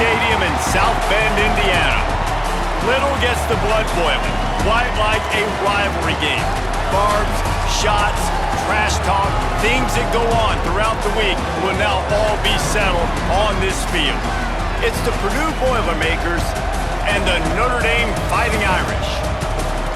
Stadium in South Bend, Indiana. Little gets the blood boiling, quite like a rivalry game. Barbs, shots, trash talk, things that go on throughout the week will now all be settled on this field. It's the Purdue Boilermakers and the Notre Dame Fighting Irish.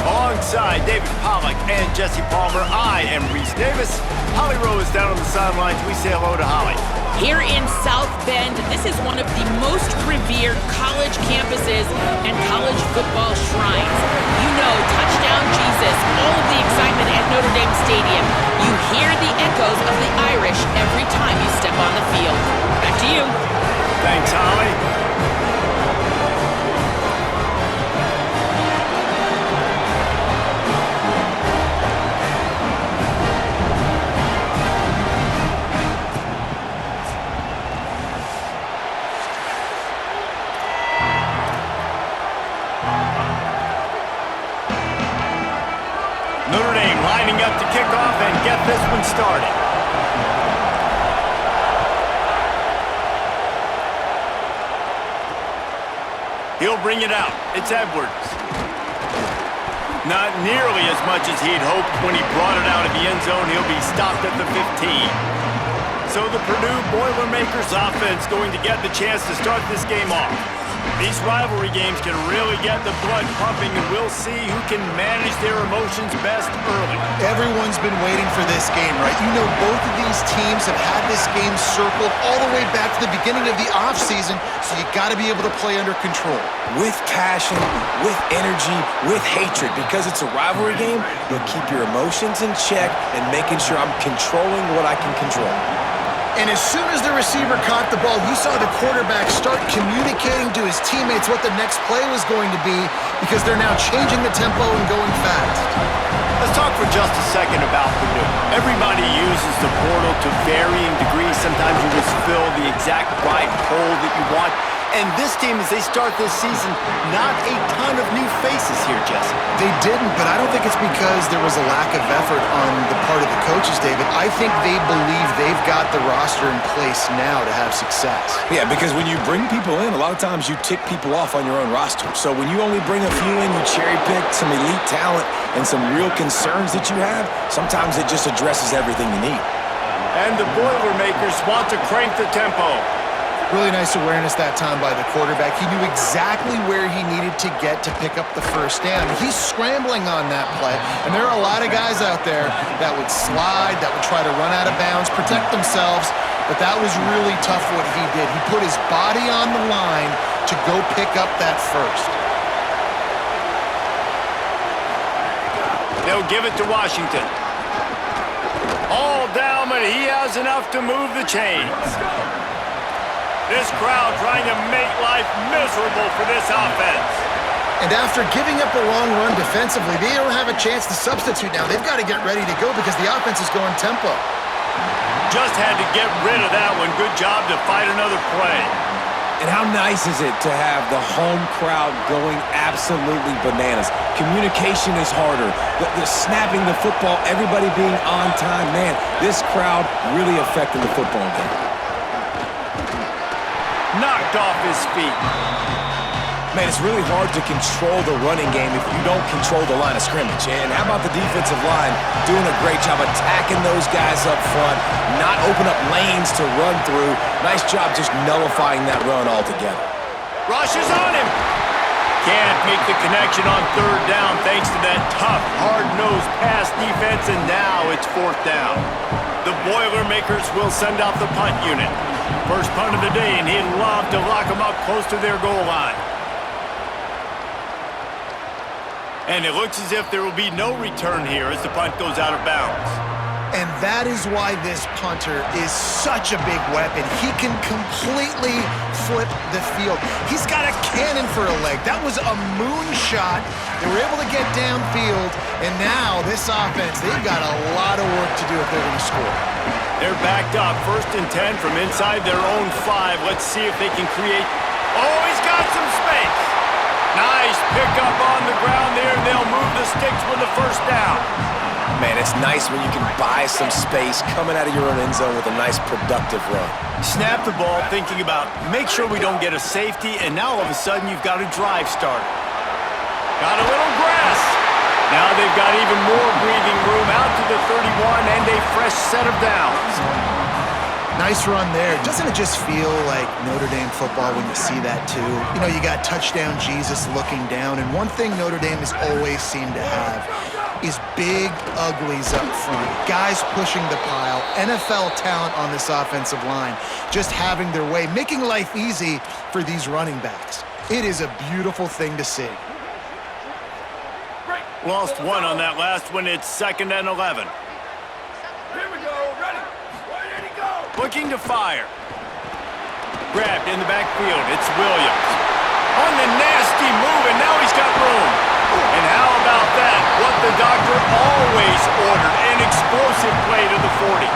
Alongside David Pollack and Jesse Palmer, I am Reese Davis. Holly Rowe is down on the sidelines. We say hello to Holly. Here in South Bend, this is one of the most revered college campuses and college football shrines. You know, touchdown Jesus, all of the excitement at Notre Dame Stadium. You hear the echoes of the Irish every time you step on the field. Back to you. Thanks, Holly. Notre Dame lining up to kick off and get this one started. He'll bring it out. It's Edwards. Not nearly as much as he'd hoped when he brought it out of the end zone. He'll be stopped at the 15. So the Purdue Boilermakers offense going to get the chance to start this game off. These rivalry games can really get the blood pumping, and we'll see who can manage their emotions best early. Everyone's been waiting for this game, right? You know, both of these teams have had this game circled all the way back to the beginning of the offseason, so you got to be able to play under control. With passion, with energy, with hatred. Because it's a rivalry game, you'll keep your emotions in check and making sure I'm controlling what I can control. And as soon as the receiver caught the ball, you saw the quarterback start communicating to his teammates what the next play was going to be, because they're now changing the tempo and going fast. Let's talk for just a second about Purdue. Everybody uses the portal to varying degrees. Sometimes you just fill the exact right hole that you want. And this team, as they start this season, not a ton of new faces here, Jesse. They didn't, but I don't think it's because there was a lack of effort on the part of the coaches, David. I think they believe they've got the roster in place now to have success. Yeah, because when you bring people in, a lot of times you tick people off on your own roster. So when you only bring a few in, you cherry pick some elite talent and some real concerns that you have, sometimes it just addresses everything you need. And the Boilermakers want to crank the tempo. Really nice awareness that time by the quarterback. He knew exactly where he needed to get to pick up the first down. He's scrambling on that play, and there are a lot of guys out there that would slide, that would try to run out of bounds, protect themselves, but that was really tough what he did. He put his body on the line to go pick up that first. They'll give it to Washington. All down, but he has enough to move the chains. This crowd trying to make life miserable for this offense. And after giving up a long run defensively, they don't have a chance to substitute now. They've got to get ready to go because the offense is going tempo. Just had to get rid of that one. Good job to fight another play. And how nice is it to have the home crowd going absolutely bananas? Communication is harder. The snapping the football, everybody being on time. Man, this crowd really affecting the football game. Knocked off his feet. Man, it's really hard to control the running game if you don't control the line of scrimmage. And how about the defensive line doing a great job attacking those guys up front, not open up lanes to run through. Nice job just nullifying that run altogether. Rush is on him. Can't make the connection on third down thanks to that tough, hard-nosed pass defense, and now it's fourth down. The Boilermakers will send out the punt unit. First punt of the day, and he'd love to lock them up close to their goal line. And it looks as if there will be no return here as the punt goes out of bounds. And that is why this punter is such a big weapon. He can completely flip the field. He's got a cannon for a leg. That was a moonshot. They were able to get downfield, and now this offense, they've got a lot of work to do if they're going to score. They're backed up, 1st and 10 from inside their own 5. Let's see if they can create. Oh, he's got some space. Nice pickup on the ground there, and they'll move the sticks with the first down. Man, it's nice when you can buy some space coming out of your own end zone with a nice productive run. Snap the ball thinking about make sure we don't get a safety, and now all of a sudden you've got a drive started. Got a little grass. Now they've got even more breathing room out to the 31 and a fresh set of downs. Nice run there. Doesn't it just feel like Notre Dame football when you see that too? You know, you got touchdown Jesus looking down, and one thing Notre Dame has always seemed to have is big uglies up front. Guys pushing the pile. NFL talent on this offensive line. Just having their way, making life easy for these running backs. It is a beautiful thing to see. Lost one on that last one. It's 2nd and 11. Here we go. Ready. Where did he go? Looking to fire. Grabbed in the backfield. It's Williams. On the nasty move, and now he's got room. And how about that? What the doctor always ordered. An explosive play to the 40.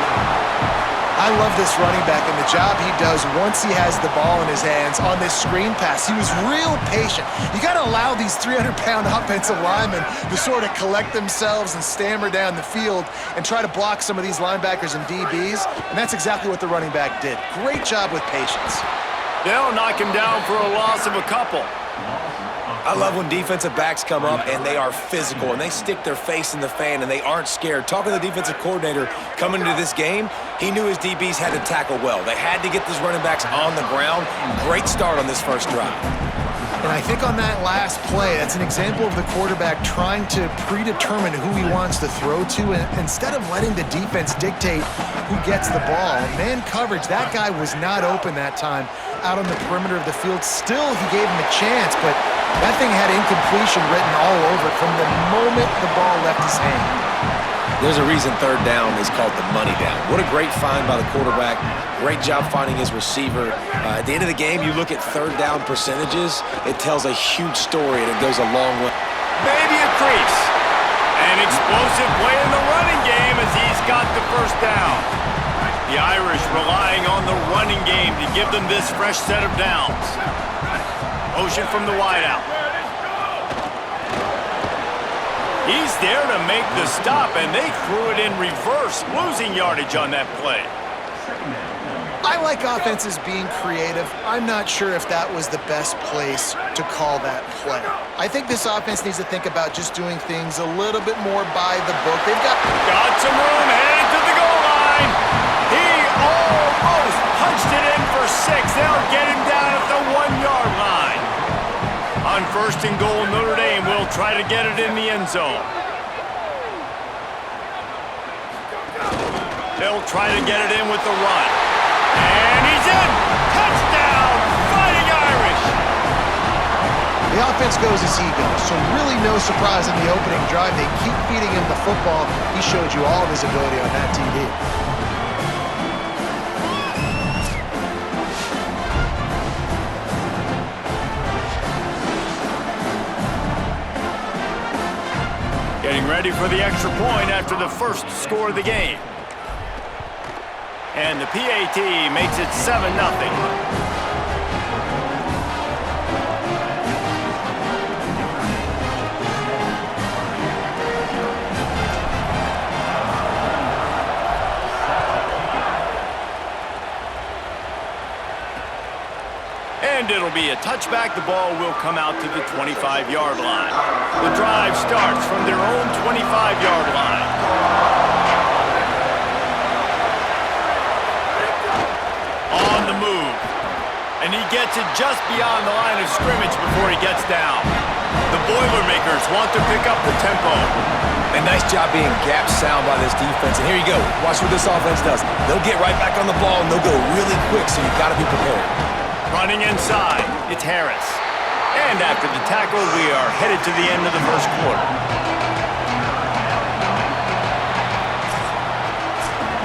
I love this running back and the job he does once he has the ball in his hands on this screen pass. He was real patient. You got to allow these 300-pound offensive linemen to sort of collect themselves and stammer down the field and try to block some of these linebackers and DBs, and that's exactly what the running back did. Great job with patience. They'll knock him down for a loss of a couple. I love when defensive backs come up and they are physical and they stick their face in the fan and they aren't scared. Talking to the defensive coordinator coming into this game, he knew his DBs had to tackle well. They had to get these running backs on the ground. Great start on this first drive. And I think on that last play, that's an example of the quarterback trying to predetermine who he wants to throw to, and instead of letting the defense dictate who gets the ball. Man coverage, that guy was not open that time out on the perimeter of the field. Still, he gave him a chance, but that thing had incompletion written all over it from the moment the ball left his hand. There's a reason 3rd down is called the money down. What a great find by the quarterback. Great job finding his receiver. At the end of the game, you look at 3rd down percentages, it tells a huge story, and it goes a long way. Maybe a crease. An explosive play in the running game as he's got the 1st down. The Irish relying on the running game to give them this fresh set of downs. Motion from the wideout. He's there to make the stop, and they threw it in reverse, losing yardage on that play. I like offenses being creative. I'm not sure if that was the best place to call that play. I think this offense needs to think about just doing things a little bit more by the book. They've got some room, headed to the goal line. He almost punched it in for 6. They'll get him down at the 1-yard line. On 1st and goal, Notre Dame will try to get it in the end zone. They'll try to get it in with the run. And he's in! Touchdown! Fighting Irish! the offense goes as he goes, so really no surprise in the opening drive. They keep feeding him the football. He showed you all of his ability on that TV. Getting ready for the extra point after the first score of the game. And the PAT makes it 7-0. And it'll be a touchback. The ball will come out to the 25-yard line. The drive starts from their own 25-yard line. On the move. And he gets it just beyond the line of scrimmage before he gets down. The Boilermakers want to pick up the tempo. A nice job being gap sound by this defense. And here you go. Watch what this offense does. They'll get right back on the ball, and they'll go really quick, so you've got to be prepared. Running inside, it's Harris. And after the tackle, we are headed to the end of the first quarter.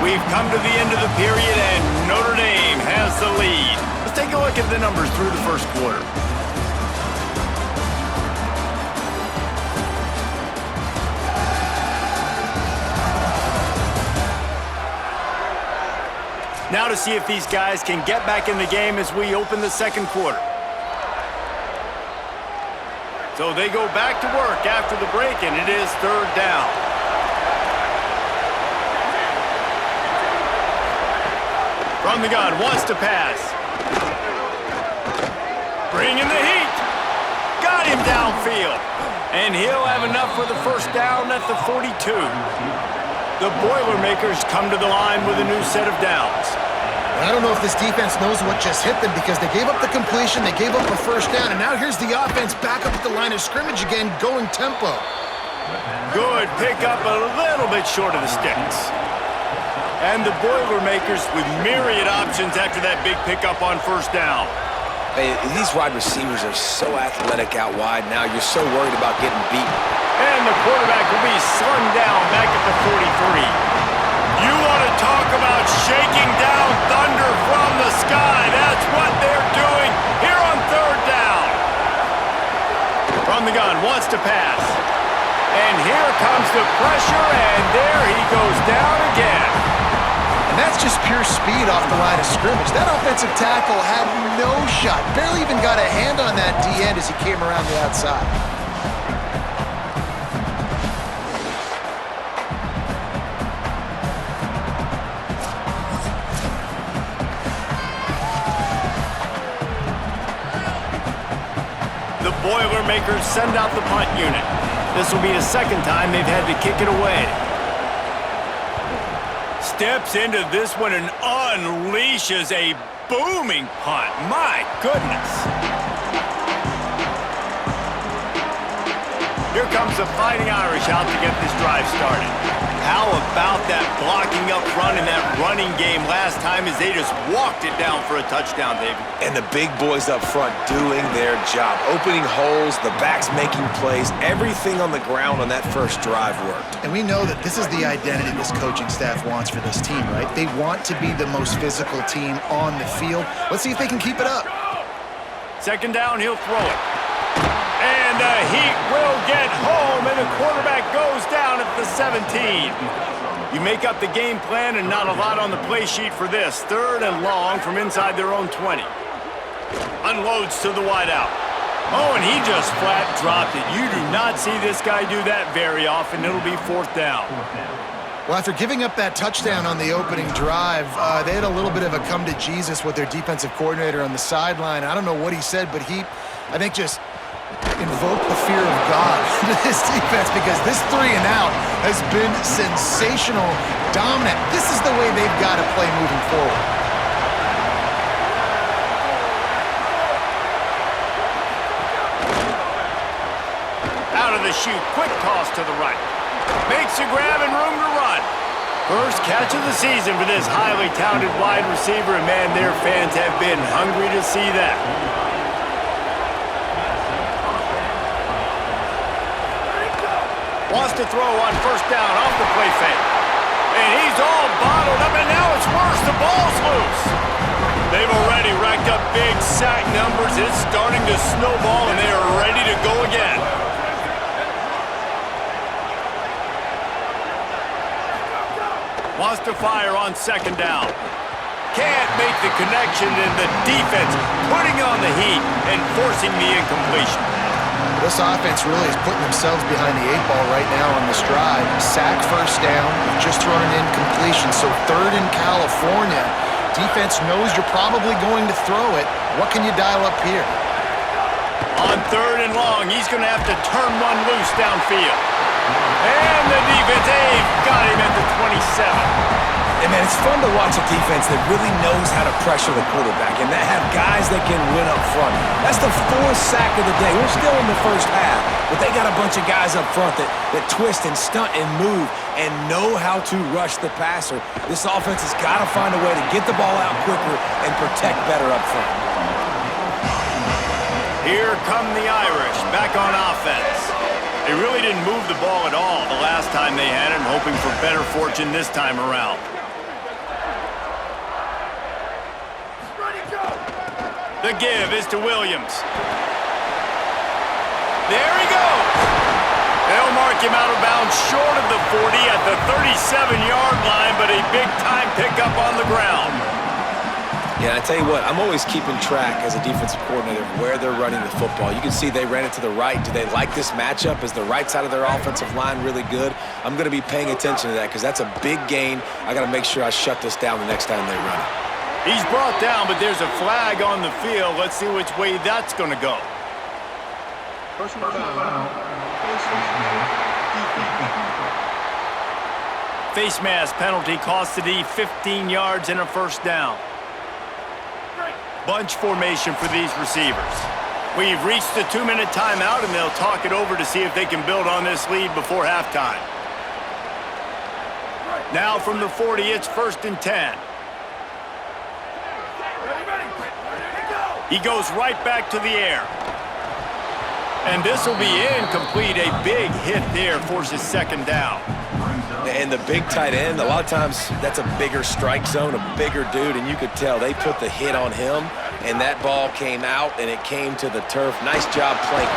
We've come to the end of the period, and Notre Dame has the lead. Let's take a look at the numbers through the first quarter. Now to see if these guys can get back in the game as we open the second quarter. So they go back to work after the break, and it is third down. From the gun, wants to pass. Bringing the heat. Got him downfield. And he'll have enough for the first down at the 42. The Boilermakers come to the line with a new set of downs. I don't know if this defense knows what just hit them because they gave up the completion, they gave up a first down, and now here's the offense back up at the line of scrimmage again, going tempo. Good pickup, a little bit short of the sticks. And the Boilermakers with myriad options after that big pickup on first down. Hey, these wide receivers are so athletic out wide now. You're so worried about getting beaten. And the quarterback will be slung down back at the 43. You want to talk about shaking down thunder from the sky. That's what they're doing here on third down. From the gun, wants to pass. And here comes the pressure, and there he goes down again. And that's just pure speed off the line of scrimmage. That offensive tackle had no shot. Barely even got a hand on that D-end as he came around the outside. The Boilermakers send out the punt unit. This will be the second time they've had to kick it away. Steps into this one and unleashes a booming punt. My goodness. Here comes the Fighting Irish out to get this drive started. How about that blocking up front in that running game last time as they just walked it down for a touchdown, David? And the big boys up front doing their job. Opening holes, the backs making plays. Everything on the ground on that first drive worked. And we know that this is the identity this coaching staff wants for this team, right? They want to be the most physical team on the field. Let's see if they can keep it up. Second down, he'll throw it. And the Heat will get home, and the quarterback goes down at the 17. You make up the game plan and not a lot on the play sheet for this. Third and long from inside their own 20. Unloads to the wideout. Oh, and he just flat dropped it. You do not see this guy do that very often. It'll be fourth down. Well, after giving up that touchdown on the opening drive, they had a little bit of a come to Jesus with their defensive coordinator on the sideline. I don't know what he said, but he, I think, just invoked the fear of God to this defense because this 3 and out has been sensational, dominant. This is the way they've got to play moving forward. Out of the chute, quick toss to the right. Makes a grab and room to run. First catch of the season for this highly talented wide receiver, and man, their fans have been hungry to see that. Wants to throw on first down off the play fake. And he's all bottled up, and now it's worse. The ball's loose. They've already racked up big sack numbers. It's starting to snowball, and they are ready to go again. Wants to fire on second down. Can't make the connection, and the defense putting on the heat and forcing the incompletion. This offense really is putting themselves behind the 8 ball right now on this drive. Sack first down, just thrown an incompletion, so third in California. Defense knows you're probably going to throw it. What can you dial up here? On third and long, he's going to have to turn one loose downfield. And the defense, they've got him at the 27. And, man, it's fun to watch a defense that really knows how to pressure the quarterback and that have guys that can win up front. That's the 4th sack of the day. We're still in the first half, but they got a bunch of guys up front that twist and stunt and move and know how to rush the passer. This offense has got to find a way to get the ball out quicker and protect better up front. Here come the Irish back on offense. They really didn't move the ball at all the last time they had it, and hoping for better fortune this time around. The give is to Williams. There he goes. They'll mark him out of bounds short of the 40 at the 37-yard line, but a big-time pickup on the ground. Yeah, I tell you what, I'm always keeping track as a defensive coordinator of where they're running the football. You can see they ran it to the right. Do they like this matchup? Is the right side of their offensive line really good? I'm going to be paying attention to that because that's a big gain. I got to make sure I shut this down the next time they run it. He's brought down, but there's a flag on the field. Let's see which way that's going to go. Personal foul. Face mask penalty costs the D 15 yards and a first down. Bunch formation for these receivers. We've reached the 2-minute timeout, and they'll talk it over to see if they can build on this lead before halftime. Now from the 40, it's 1st and 10. He goes right back to the air. And this will be incomplete. A big hit there forces 2nd down. And the big tight end, a lot of times that's a bigger strike zone, a bigger dude, and you could tell they put the hit on him, and that ball came out, and it came to the turf. Nice job playing.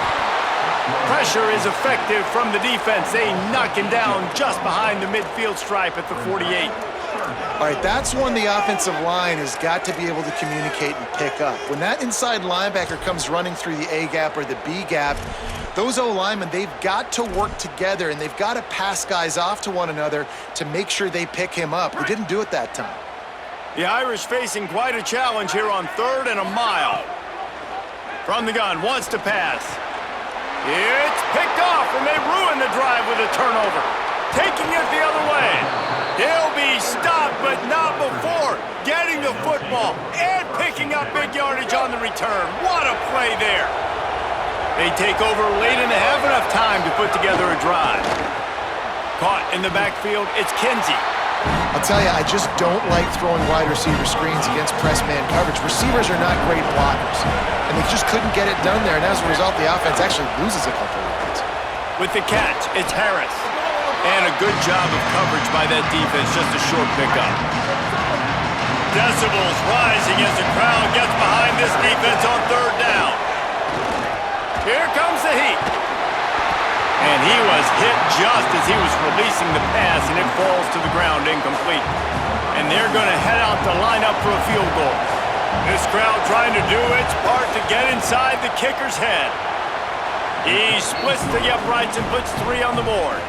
Pressure is effective from the defense. They knock him down just behind the midfield stripe at the 48. All right, that's one the offensive line has got to be able to communicate and pick up. When that inside linebacker comes running through the A gap or the B gap, those O-linemen, they've got to work together, and they've got to pass guys off to one another to make sure they pick him up. They didn't do it that time. The Irish facing quite a challenge here on 3rd and a mile. From the gun, wants to pass. It's picked off, and they ruin the drive with a turnover. Taking it the other way. He'll be stopped, but not before getting the football and picking up big yardage on the return. What a play there. They take over late in the half, enough time to put together a drive. Caught in the backfield, it's Kinsey. I'll tell you, I just don't like throwing wide receiver screens against press man coverage. Receivers are not great blockers, and they just couldn't get it done there, and as a result, the offense actually loses a couple of yards. With the catch, it's Harris. And a good job of coverage by that defense, just a short pickup. Decibels rising as the crowd gets behind this defense on 3rd down. Here comes the heat. And he was hit just as he was releasing the pass, and it falls to the ground incomplete. And they're going to head out to line up for a field goal. This crowd trying to do its part to get inside the kicker's head. He splits the uprights and puts 3 on the board.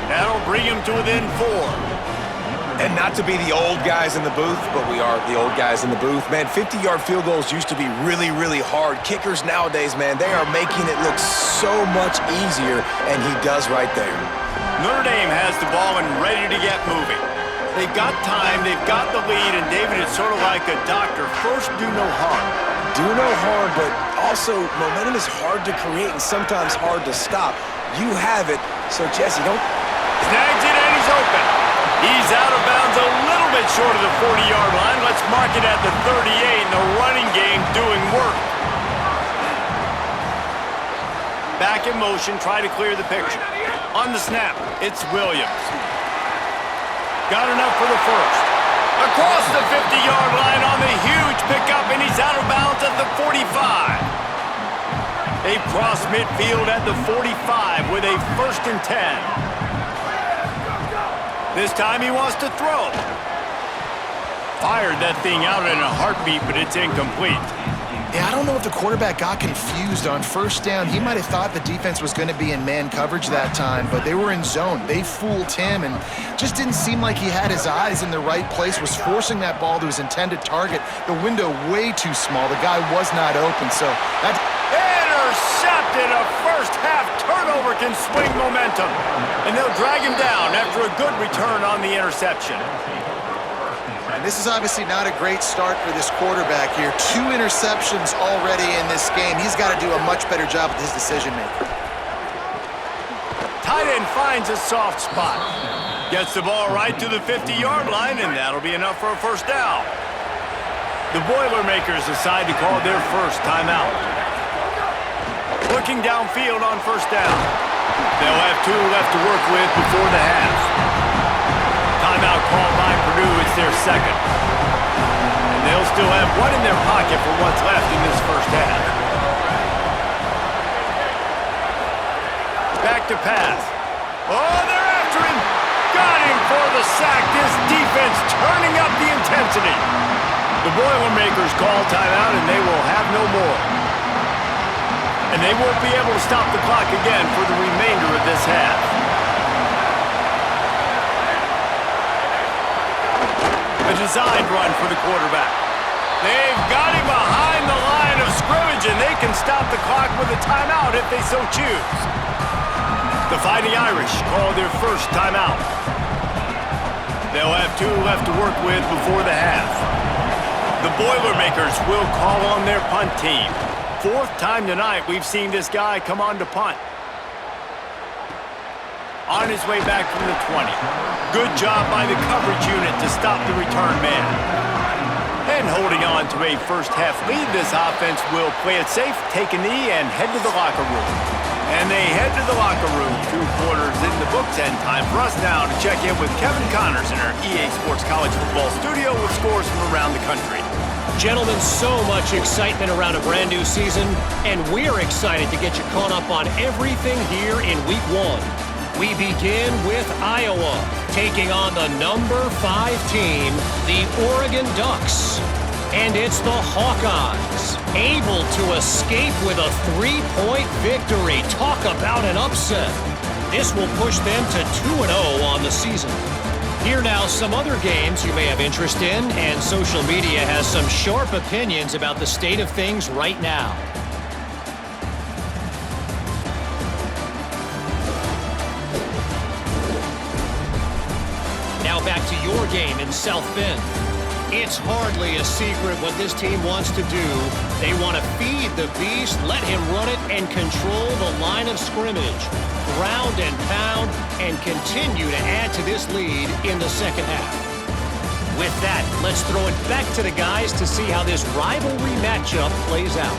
That'll bring him to within 4. And not to be the old guys in the booth, but we are the old guys in the booth. Man, 50-yard field goals used to be really, really hard. Kickers nowadays, man, they are making it look so much easier, and he does right there. Notre Dame has the ball and ready to get moving. They've got time, they've got the lead, and David, it's sort of like a doctor. First, do no harm. Do no harm, but also momentum is hard to create and sometimes hard to stop. You have it, so Jesse, don't... Snags it and he's open. He's out of bounds a little bit short of the 40-yard line. Let's mark it at the 38, and the running game doing work. Back in motion, try to clear the picture. On the snap, it's Williams. Got enough for the first. Across the 50-yard line on the huge pickup, and he's out of bounds at the 45. They cross midfield at the 45 with a 1st and 10. This time he wants to throw. Fired that thing out in a heartbeat, but it's incomplete. Yeah, I don't know if the quarterback got confused on 1st down. He might have thought the defense was going to be in man coverage that time, but they were in zone. They fooled him and just didn't seem like he had his eyes in the right place, was forcing that ball to his intended target. The window way too small. The guy was not open, so that... Intercepted! A first-half turnover can swing momentum. And they'll drag him down after a good return on the interception. And this is obviously not a great start for this quarterback here. 2 interceptions already in this game. He's got to do a much better job with his decision-making. Tight end finds a soft spot. Gets the ball right to the 50-yard line, and that'll be enough for a first down. The Boilermakers decide to call their first timeout. Looking downfield on 1st down. They'll have 2 left to work with before the half. Timeout called by Purdue. It's their 2nd. And they'll still have 1 in their pocket for what's left in this first half. Back to pass. Oh, they're after him. Got him for the sack. This defense turning up the intensity. The Boilermakers call timeout, and they will have no more. And they won't be able to stop the clock again for the remainder of this half. A designed run for the quarterback. They've got him behind the line of scrimmage, and they can stop the clock with a timeout if they so choose. The Fighting Irish call their first timeout. They'll have 2 left to work with before the half. The Boilermakers will call on their punt team. 4th time tonight we've seen this guy come on to punt. On his way back from the 20. Good job by the coverage unit to stop the return man. And holding on to a first-half lead, this offense will play it safe, take a knee, and head to the locker room. And they head to the locker room. 2 quarters in the books, and time for us now to check in with Kevin Connors in our EA Sports College Football studio with scores from around the country. Gentlemen, so much excitement around a brand new season, and we're excited to get you caught up on everything here in Week 1. We begin with Iowa, taking on the number 5 team, the Oregon Ducks. And it's the Hawkeyes, able to escape with a 3-point victory. Talk about an upset. This will push them to 2-0 on the season. Here now, some other games you may have interest in, and social media has some sharp opinions about the state of things right now. Now back to your game in South Bend. It's hardly a secret what this team wants to do. They want to feed the beast, let him run it, and control the line of scrimmage. Ground and pound, and continue to add to this lead in the second half. With that, let's throw it back to the guys to see how this rivalry matchup plays out.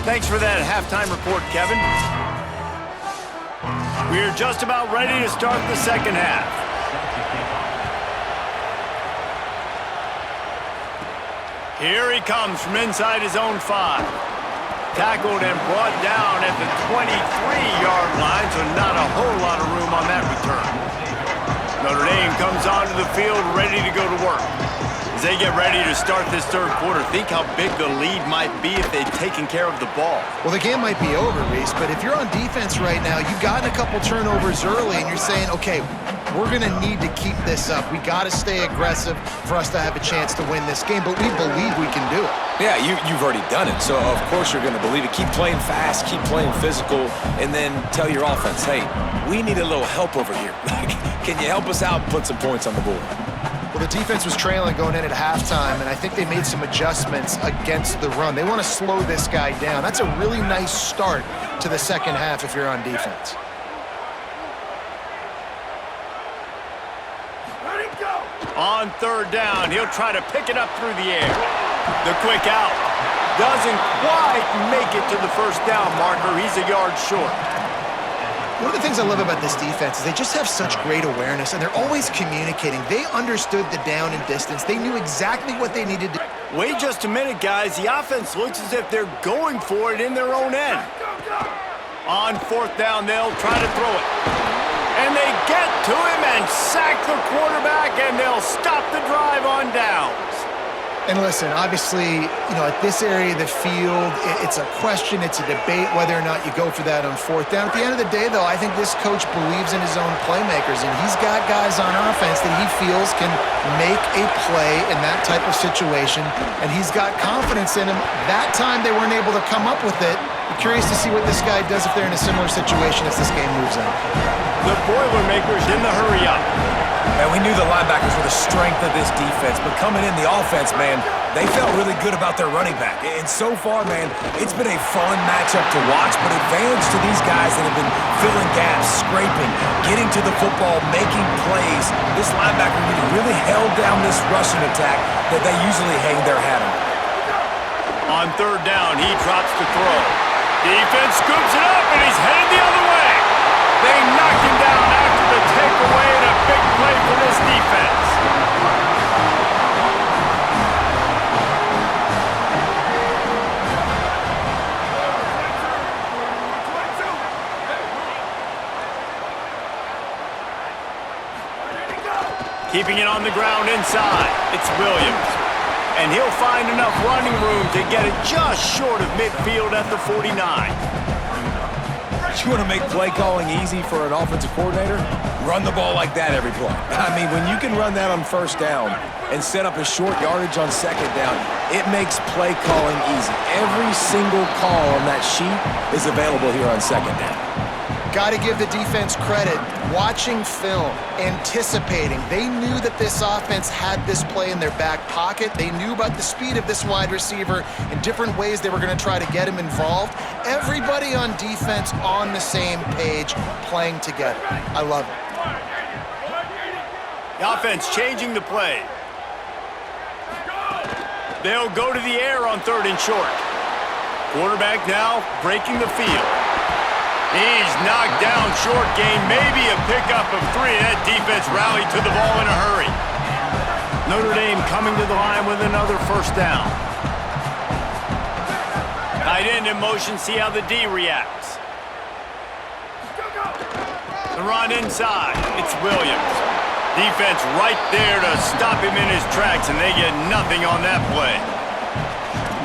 Thanks for that halftime report, Kevin. We're just about ready to start the second half. Here he comes from inside his own 5. Tackled and brought down at the 23-yard line, so not a whole lot of room on that return. Notre Dame comes onto the field ready to go to work. As they get ready to start this 3rd quarter, think how big the lead might be if they'd taken care of the ball. Well, the game might be over, Reese, but if you're on defense right now, you've gotten a couple turnovers early, and you're saying, okay, we're going to need to keep this up. We got to stay aggressive for us to have a chance to win this game, but we believe we can do it. Yeah, you've already done it, so of course you're going to believe it. Keep playing fast, keep playing physical, and then tell your offense, hey, we need a little help over here. Can you help us out and put some points on the board? Well, the defense was trailing going in at halftime, and I think they made some adjustments against the run. They want to slow this guy down. That's a really nice start to the second half if you're on defense. On 3rd down, he'll try to pick it up through the air. The quick out doesn't quite make it to the 1st down marker. He's a yard short. One of the things I love about this defense is they just have such great awareness, and they're always communicating. They understood the down and distance. They knew exactly what they needed to. Wait just a minute, guys. The offense looks as if they're going for it in their own end. On 4th down, they'll try to throw it. And they get to him and sack the quarterback, and they'll stop the drive on downs. And listen, obviously, at this area of the field, it's a question, it's a debate whether or not you go for that on 4th down. At the end of the day, though, I think this coach believes in his own playmakers, and he's got guys on offense that he feels can make a play in that type of situation, and he's got confidence in him. That time they weren't able to come up with it. I'm curious to see what this guy does if they're in a similar situation as this game moves on. The Boilermakers in the hurry up. And we knew the linebackers were the strength of this defense, but coming in the offense, man, they felt really good about their running back. And so far, man, it's been a fun matchup to watch, but advantage to these guys that have been filling gaps, scraping, getting to the football, making plays. This linebacker really held down this rushing attack that they usually hang their hat on. On 3rd down, he drops the throw. Defense scoops it up, and he's headed the other way. They knocked him down after the takeaway, and a big play for this defense. Keeping it on the ground inside, it's Williams. And he'll find enough running room to get it just short of midfield at the 49. You want to make play calling easy for an offensive coordinator? Run the ball like that every play. I mean, when you can run that on first down and set up a short yardage on second down, it makes play calling easy. Every single call on that sheet is available here on second down. Got to give the defense credit. Watching film, anticipating. They knew that this offense had this play in their back pocket. They knew about the speed of this wide receiver and different ways they were going to try to get him involved. Everybody on defense on the same page, playing together. I love it. The offense changing the play. They'll go to the air on 3rd and short. Quarterback now breaking the field. He's knocked down, short gain, maybe a pickup of 3. That defense rallied to the ball in a hurry. Notre Dame coming to the line with another first down. Tight end in motion, see how the D reacts. The run inside, it's Williams. Defense right there to stop him in his tracks, and they get nothing on that play.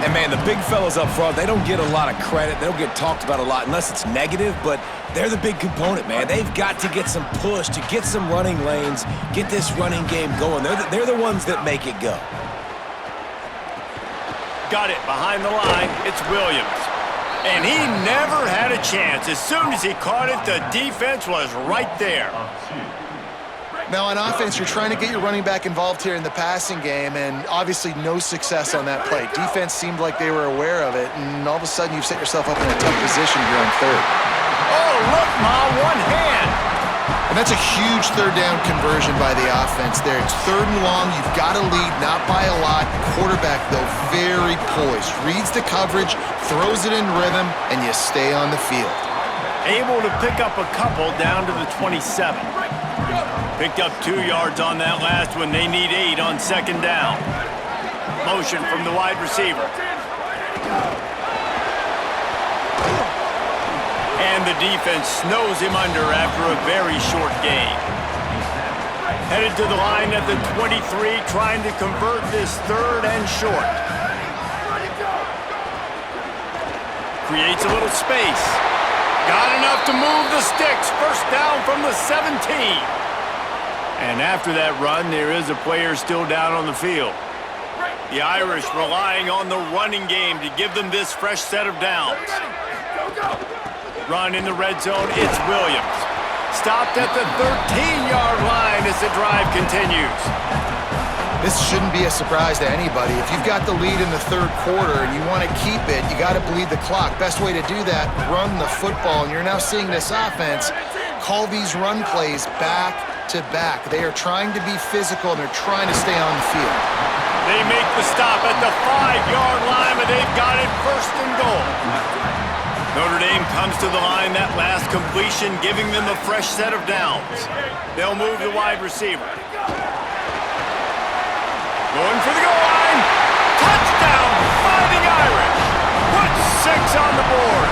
And, man, the big fellas up front, they don't get a lot of credit. They don't get talked about a lot unless it's negative, but they're the big component, man. They've got to get some push, to get some running lanes, get this running game going. They're the ones that make it go. Got it behind the line. It's Williams. And he never had a chance. As soon as he caught it, the defense was right there. Now on offense, you're trying to get your running back involved here in the passing game, and obviously no success on that play. Defense seemed like they were aware of it, and all of a sudden you've set yourself up in a tough position here on 3rd. Oh, look, Ma, one hand. And that's a huge 3rd down conversion by the offense there. It's 3rd and long. You've got to lead, not by a lot. Quarterback, though, very poised. Reads the coverage, throws it in rhythm, and you stay on the field. Able to pick up a couple down to the 27. Picked up 2 yards on that last one. They need 8 on 2nd down. Motion from the wide receiver. And the defense snows him under after a very short gain. Headed to the line at the 23, trying to convert this 3rd and short. Creates a little space. Got enough to move the sticks. First down from the 17. And after that run, there is a player still down on the field. The Irish relying on the running game to give them this fresh set of downs. Run in the red zone, it's Williams. Stopped at the 13-yard line as the drive continues. This shouldn't be a surprise to anybody. If you've got the lead in the 3rd quarter and you want to keep it, you got to bleed the clock. Best way to do that, run the football. And you're now seeing this offense call these run plays back to back. They are trying to be physical, and they're trying to stay on the field. They make the stop at the 5-yard line, but they've got it 1st and goal. Notre Dame comes to the line, that last completion giving them a fresh set of downs. They'll move the wide receiver. Going for the goal line. Touchdown, Fighting Irish. Put 6 on the board.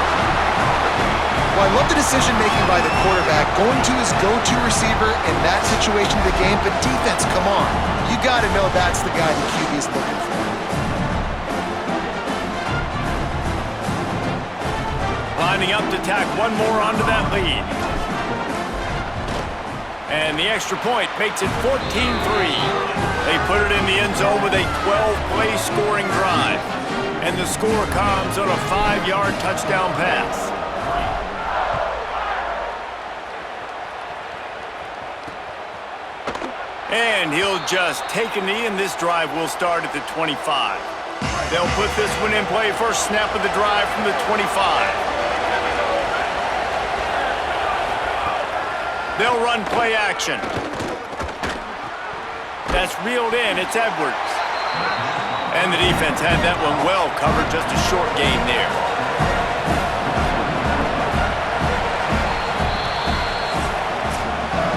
Well, I love the decision-making by the quarterback, going to his go-to receiver in that situation of the game, but defense, come on. You got to know that's the guy the QB is looking for. Lining up to tack one more onto that lead. And the extra point makes it 14-3. They put it in the end zone with a 12-play scoring drive. And the score comes on a 5-yard touchdown pass. And he'll just take a knee, and this drive will start at the 25. They'll put this one in play. First snap of the drive from the 25. They'll run play action. That's reeled in. It's Edwards. And the defense had that one well covered. Just a short gain there.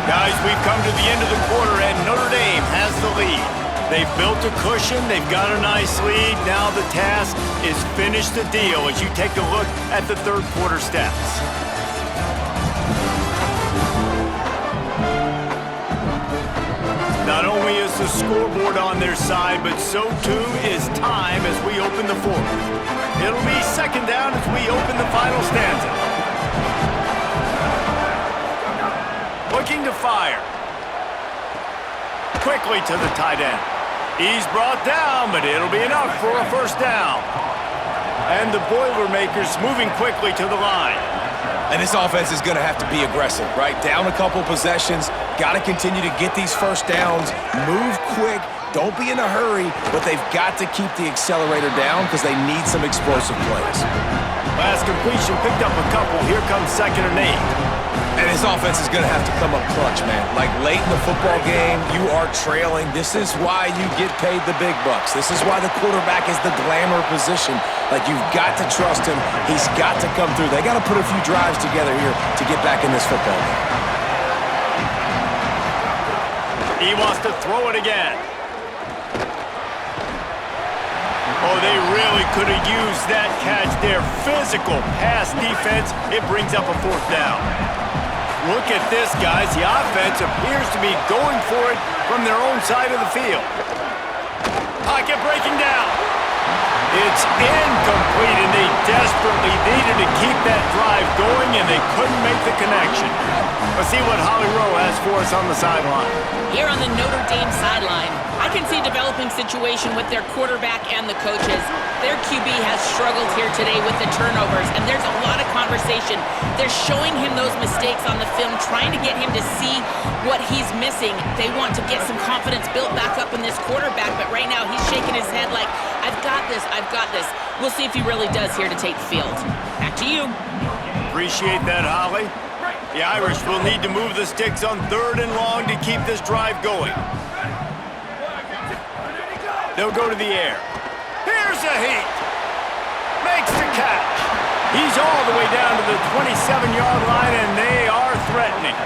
Guys, we've come to the end of the quarter, and Notre Dame has the lead. They've built a cushion. They've got a nice lead. Now the task is finish the deal as you take a look at the 3rd quarter stats. Not only is the scoreboard on their side, but so too is time as we open the 4th. It'll be 2nd down as we open the final stanza. looking to fire. Quickly to the tight end. He's brought down, but it'll be enough for a first down. And the Boilermakers moving quickly to the line. And this offense is going to have to be aggressive, right? Down a couple possessions, got to continue to get these first downs, move quick, don't be in a hurry, but they've got to keep the accelerator down because they need some explosive plays. Last completion picked up a couple. Here comes 2nd and 8. And his offense is going to have to come up clutch, man. Like late in the football game, you are trailing. This is why you get paid the big bucks. This is why the quarterback is the glamour position. Like, you've got to trust him. He's got to come through. They got to put a few drives together here to get back in this football game. He wants to throw it again. Oh, they really could have used that catch there. Physical pass defense. It brings up a 4th down. Look at this, guys. The offense appears to be going for it from their own side of the field. Pocket breaking down. It's incomplete, and they desperately needed to keep that drive going, and they couldn't make the connection. Let's see what Holly Rowe has for us on the sideline. Here on the Notre Dame sideline, I can see a developing situation with their quarterback and the coaches. Their QB has struggled here today with the turnovers, and there's a lot of conversation. They're showing him those mistakes on the film, trying to get him to see what he's missing. They want to get some confidence built back up in this quarterback, but right now he's shaking his head like, I've got this, I've got this. We'll see if he really does here to take the field. Back to you. Appreciate that, Holly. The Irish will need to move the sticks on 3rd and long to keep this drive going. They'll go to the air. Here's a heat. Makes the catch. He's all the way down to the 27-yard line, and they are threatening.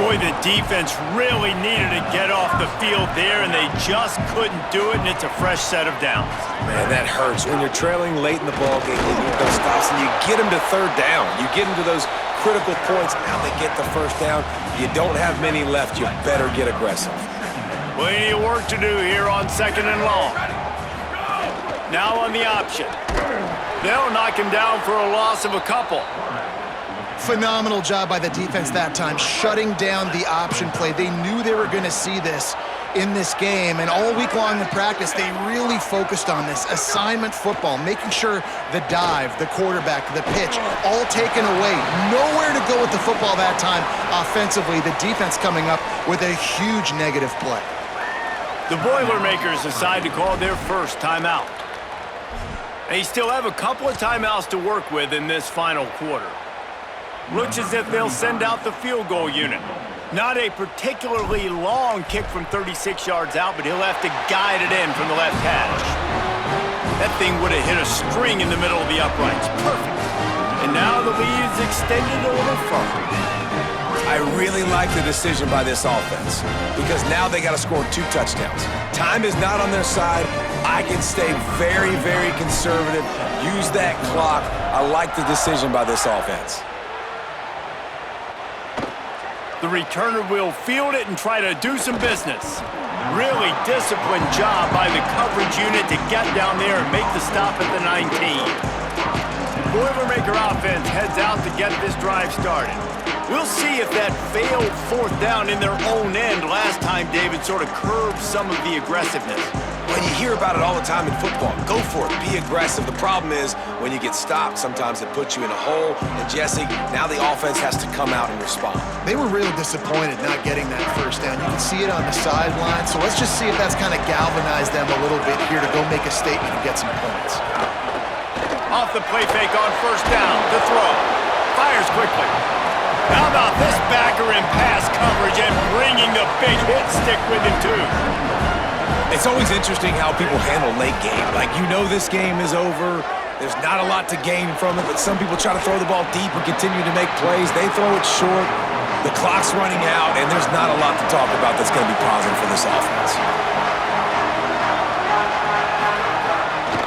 Boy, the defense really needed to get off the field there, and they just couldn't do it, and it's a fresh set of downs. Man, that hurts. When you're trailing late in the ballgame, you need those stops, and you get them to 3rd down. You get them to those critical points. Now they get the first down. You don't have many left. You better get aggressive. Plenty of work to do here on 2nd and long. Now on the option. They'll knock him down for a loss of a couple. Phenomenal job by the defense that time, shutting down the option play. They knew they were going to see this in this game, and all week long in practice, they really focused on this assignment football, making sure the dive, the quarterback, the pitch, all taken away. Nowhere to go with the football that time offensively. The defense coming up with a huge negative play. The Boilermakers decide to call their first timeout. They still have a couple of timeouts to work with in this final quarter. Looks as if they'll send out the field goal unit. Not a particularly long kick from 36 yards out, but he'll have to guide it in from the left hash. That thing would have hit a string in the middle of the uprights. Perfect. And now the lead is extended a little further. I really like the decision by this offense because now they got to score 2 touchdowns. Time is not on their side. I can stay very, very conservative, use that clock. I like the decision by this offense. The returner will field it and try to do some business. Really disciplined job by the coverage unit to get down there and make the stop at the 19. The Boilermaker offense heads out to get this drive started. We'll see if that failed 4th down in their own end last time David sort of curbed some of the aggressiveness. When you hear about it all the time in football, go for it, be aggressive. The problem is when you get stopped, sometimes it puts you in a hole. And Jesse, now the offense has to come out and respond. They were really disappointed not getting that first down. You can see it on the sideline. So let's just see if that's kind of galvanized them a little bit here to go make a statement and get some points. Off the play fake on 1st down, the throw. Fires quickly. How about this backer in pass coverage and bringing the big hit stick with him, too? It's always interesting how people handle late game. Like, you know this game is over. There's not a lot to gain from it, but some people try to throw the ball deep and continue to make plays. They throw it short. The clock's running out, and there's not a lot to talk about that's going to be positive for this offense.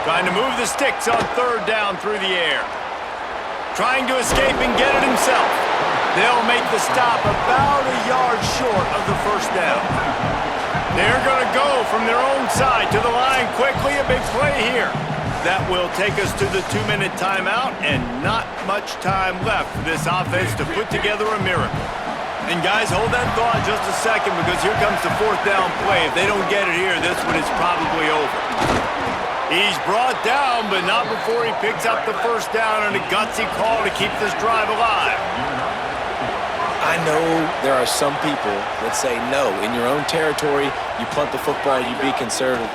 Trying to move the sticks on 3rd down through the air. Trying to escape and get it himself. They'll make the stop about a yard short of the 1st down. They're going to go from their own side to the line quickly. A big play here. That will take us to the 2-minute timeout, and not much time left for this offense to put together a miracle. And guys, hold that thought just a second because here comes the fourth down play. If they don't get it here, this one is probably over. He's brought down, but not before he picks up the first down and a gutsy call to keep this drive alive. I know there are some people that say, no, in your own territory, you punt the football, you be conservative.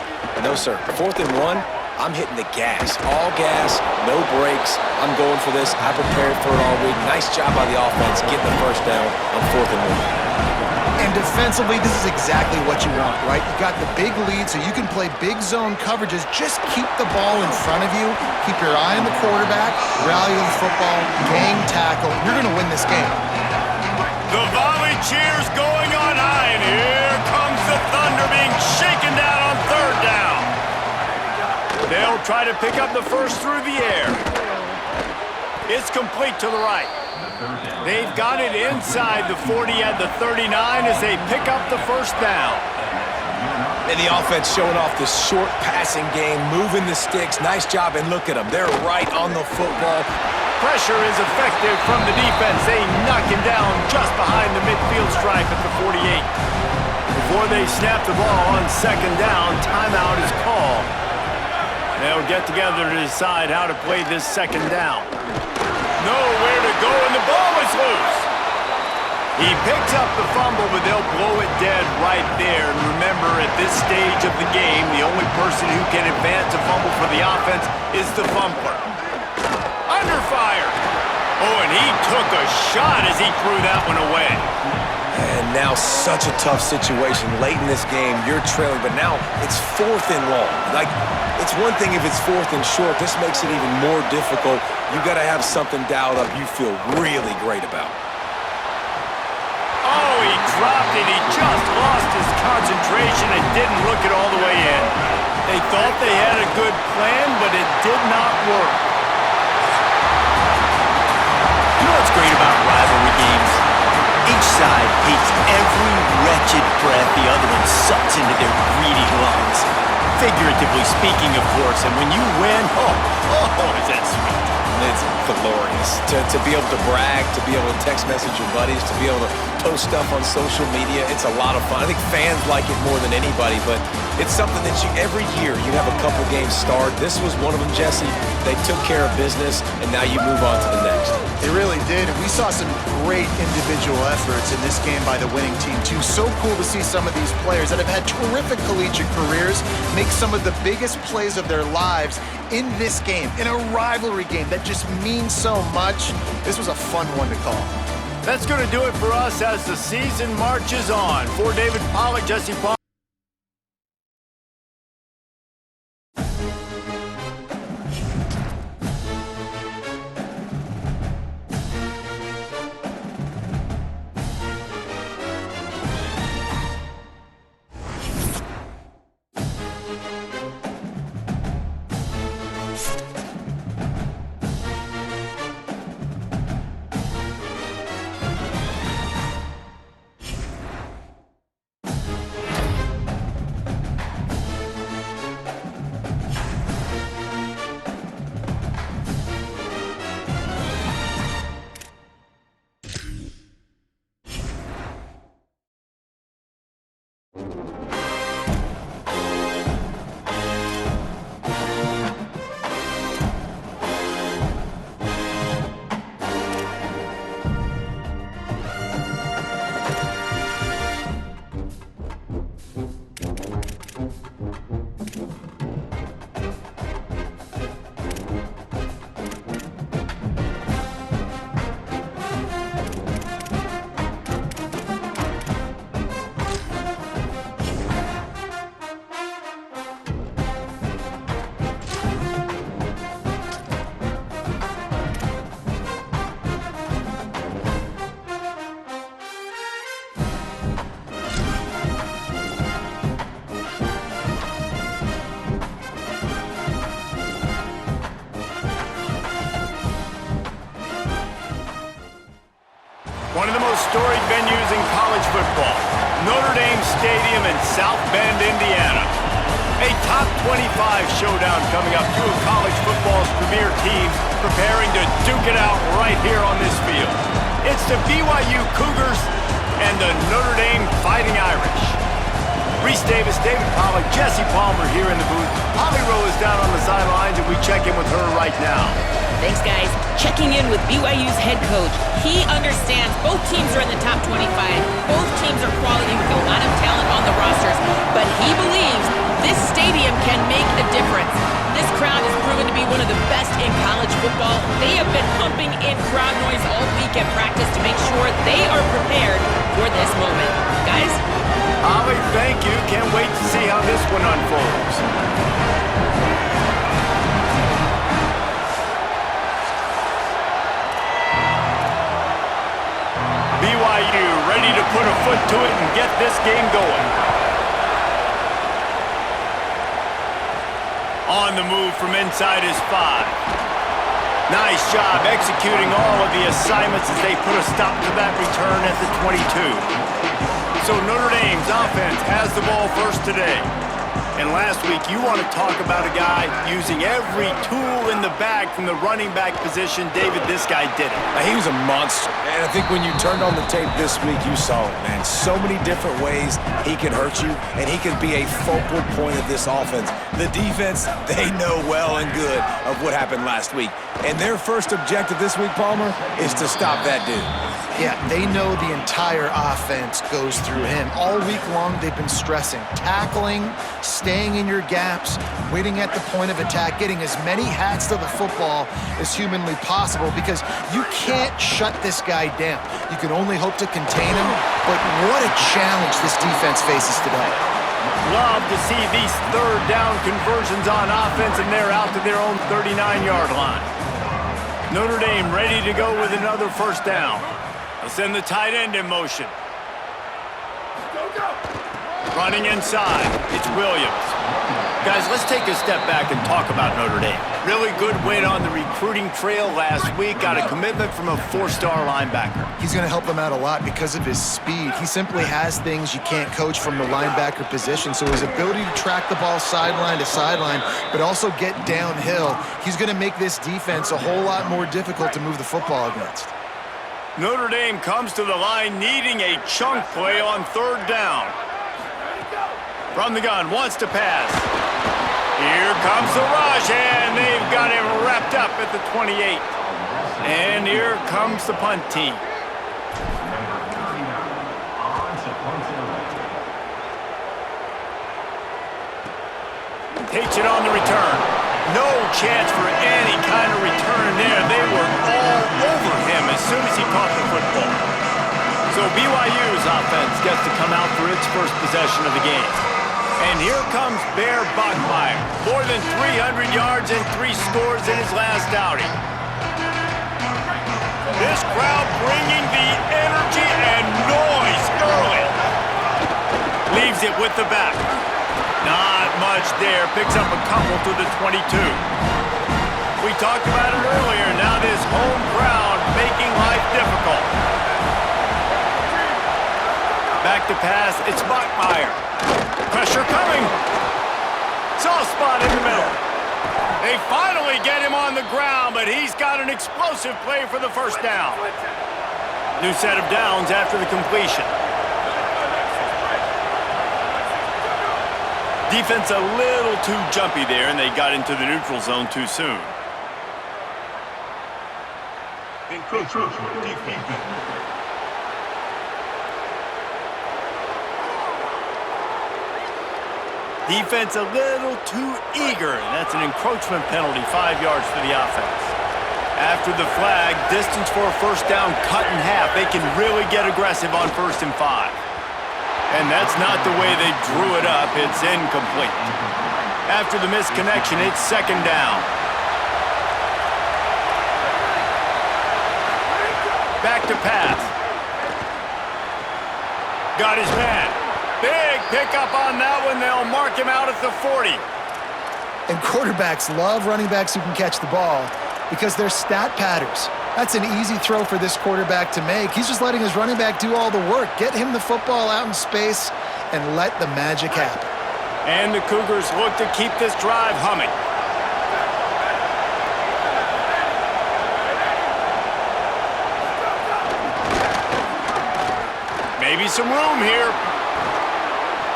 No, sir. 4th and 1, I'm hitting the gas. All gas, no brakes. I'm going for this. I prepared for it all week. Nice job by the offense getting the first down on 4th and 1. And defensively, this is exactly what you want, right? You got the big lead, so you can play big zone coverages. Just keep the ball in front of you. Keep your eye on the quarterback. Rally the football. Gang tackle. You're going to win this game. The volley cheers going on high, and here comes the Thunder being shaken down on 3rd down. They'll try to pick up the first through the air. It's complete to the right. They've got it inside the 40 at the 39 as they pick up the first down. And the offense showing off the short passing game, moving the sticks. Nice job, and look at them. They're right on the football. Pressure is effective from the defense. They knock him down just behind the midfield stripe at the 48. Before they snap the ball on 2nd down, timeout is called. They'll get together to decide how to play this 2nd down. Nowhere to go, and the ball is loose. He picks up the fumble, but they'll blow it dead right there. And remember, at this stage of the game, the only person who can advance a fumble for the offense is the fumbler. Under fire. Oh, and he took a shot as he threw that one away. And now such a tough situation. Late in this game, you're trailing, but now it's 4th and long. Like, it's one thing if it's 4th and short. This makes it even more difficult. You got to have something dialed up you feel really great about. Oh, he dropped it. He just lost his concentration and didn't look it all the way in. They thought they had a good plan, but it did not work. You know what's great about rivalry games? Each side hates every wretched breath the other one sucks into their greedy lungs. Figuratively speaking, of course, and when you win, oh, is that sweet. It's glorious. To be able to brag, to be able to text message your buddies, to be able to post stuff on social media, it's a lot of fun. I think fans like it more than anybody, but it's something that every year you have a couple games start. This was one of them, Jesse. They took care of business, and now you move on to the next. They really did, and we saw some great individual efforts in this game by the winning team, too. So cool to see some of these players that have had terrific collegiate careers make some of the biggest plays of their lives in this game, in a rivalry game that just means so much. This was a fun one to call. That's going to do it for us as the season marches on. For David Pollack, Jesse Paul. One of the most storied venues in college football, Notre Dame Stadium in South Bend, Indiana. A top 25 showdown coming up. Two of college football's premier teams preparing to duke it out right here on this field. It's the BYU Cougars and the Notre Dame Fighting Irish. Reese Davis, David Pollack, Jesse Palmer here in the booth. Holly Rowe is down on the sidelines, and we check in with her right now. Thanks, guys. Checking in with BYU's head coach. He understands both teams are in the top 25. Both teams are quality with a lot of talent on the rosters, but he believes this stadium can make a difference. This crowd has proven to be one of the best in college football. They have been pumping in crowd noise all week at practice to make sure they are prepared for this moment. Guys? Holly, thank you. Can't wait to see how this one unfolds. BYU ready to put a foot to it and get this game going. On the move from inside his 5. Nice job executing all of the assignments as they put a stop to that return at the 22. So Notre Dame's offense has the ball first today. And last week, you want to talk about a guy using every tool in the bag from the running back position. David, this guy did it. He was a monster. And I think when you turned on the tape this week, you saw it, man. So many different ways he can hurt you, and he can be a focal point of this offense. The defense, they know well and good of what happened last week. And their first objective this week, Palmer, is to stop that dude. Yeah, they know the entire offense goes through him. All week long, they've been stressing tackling, staying in your gaps, waiting at the point of attack, getting as many hats to the football as humanly possible because you can't shut this guy down. You can only hope to contain him, but what a challenge this defense faces today. Love to see these third down conversions on offense, and they're out to their own 39-yard line. Notre Dame ready to go with another first down. They'll send the tight end in motion. Running inside, it's Williams. Guys, let's take a step back and talk about Notre Dame. Really good win on the recruiting trail last week. Got a commitment from a 4-star linebacker. He's going to help them out a lot because of his speed. He simply has things you can't coach from the linebacker position. So his ability to track the ball sideline to sideline, but also get downhill, he's going to make this defense a whole lot more difficult to move the football against. Notre Dame comes to the line needing a chunk play on third down. From the gun, wants to pass. Here comes the rush, and they've got him wrapped up at the 28. And here comes the punt team. Takes it on the return. No chance for any kind of return there. They were all over him as soon as he caught the football. So BYU's offense gets to come out for its first possession of the game. And here comes Bear Bachmeier. More than 300 yards and 3 scores in his last outing. This crowd bringing the energy and noise early. Leaves it with the back. Not much there. Picks up a couple to the 22. We talked about it earlier. Now this home crowd making life difficult. Back to pass. It's Bachmeier. Pressure coming. Soft spot in the middle. They finally get him on the ground, but he's got an explosive play for the first down. New set of downs after the completion. Defense a little too jumpy there, and they got into the neutral zone too soon. Defense a little too eager, and that's an encroachment penalty, 5 yards for the offense. After the flag, distance for a first down cut in half. They can really get aggressive on 1st and 5. And that's not the way they drew it up. It's incomplete. After the misconnection, it's 2nd down. Back to pass. Got his man. Big pickup on that one. They'll mark him out at the 40. And quarterbacks love running backs who can catch the ball because they're stat patters. That's an easy throw for this quarterback to make. He's just letting his running back do all the work. Get him the football out in space and let the magic happen. And the Cougars look to keep this drive humming. Maybe some room here.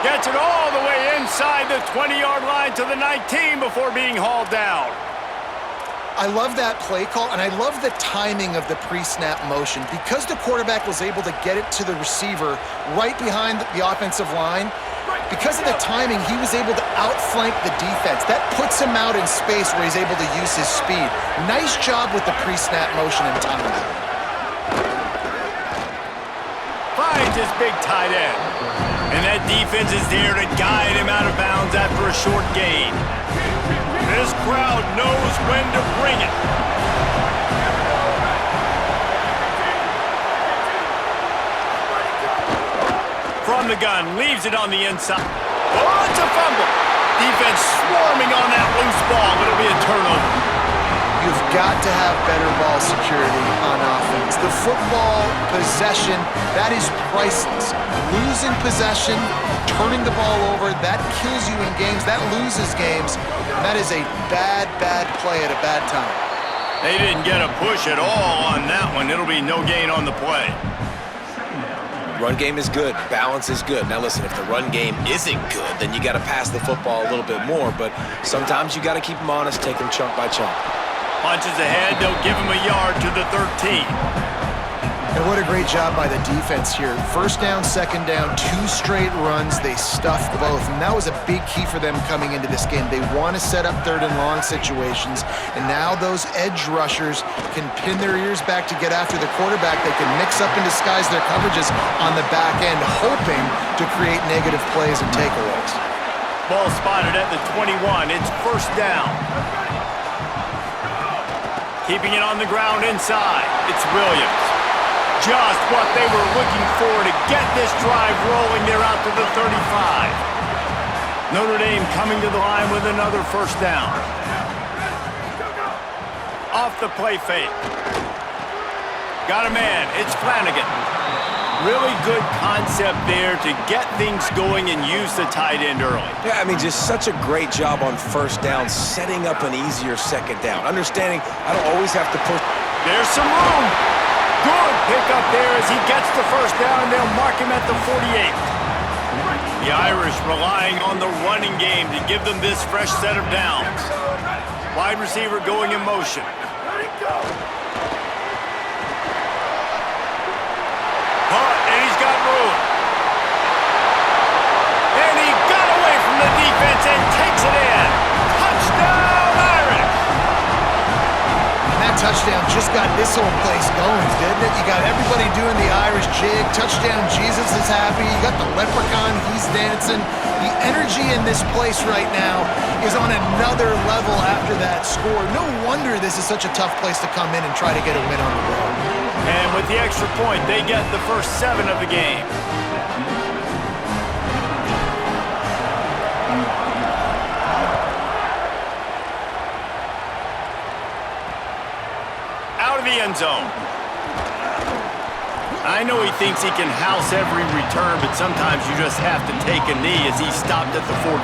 Gets it all the way inside the 20-yard line to the 19 before being hauled down. I love that play call, and I love the timing of the pre-snap motion. Because the quarterback was able to get it to the receiver right behind the offensive line, because of the timing, he was able to outflank the defense. That puts him out in space where he's able to use his speed. Nice job with the pre-snap motion and timing. Finds his big tight end. And that defense is there to guide him out of bounds after a short gain. This crowd knows when to bring it. From the gun, leaves it on the inside. Oh, it's a fumble. Defense swarming on that loose ball, but it'll be a turnover. You've got to have better ball security on offense. The football possession, that is priceless. Losing possession, turning the ball over, that kills you in games, that loses games. That is a bad, bad play at a bad time. They didn't get a push at all on that one. It'll be no gain on the play. Run game is good. Balance is good. Now listen, if the run game isn't good, then you got to pass the football a little bit more. But sometimes you got to keep them honest, take them chunk by chunk. Punches ahead, they'll give him a yard to the 13. And what a great job by the defense here. First down, second down, 2 straight runs. They stuffed both, and that was a big key for them coming into this game. They want to set up third and long situations, and now those edge rushers can pin their ears back to get after the quarterback. They can mix up and disguise their coverages on the back end, hoping to create negative plays and takeaways. Ball spotted at the 21. It's first down. Keeping it on the ground inside. It's Williams. Just what they were looking for to get this drive rolling. They're out to the 35. Notre Dame coming to the line with another first down. Off the play fake. Got a man. It's Flanagan. Really good concept there to get things going and use the tight end early. Yeah, I mean, just such a great job on first down, setting up an easier second down. Understanding I don't always have to push. There's some room. Good pickup there as he gets the first down, and they'll mark him at the 48. The Irish relying on the running game to give them this fresh set of downs. Wide receiver going in motion. And he's got room. And he got away from the defense and takes it in. Touchdown, Irish! And that touchdown just got this whole place going, didn't it? You got everybody doing the Irish jig. Touchdown, Jesus is happy. You got the leprechaun, he's dancing. The energy in this place right now is on another level after that score. No wonder this is such a tough place to come in and try to get a win on the road. And with the extra point, they get the first 7 of the game. Out of the end zone. I know he thinks he can house every return, but sometimes you just have to take a knee as he stopped at the 14.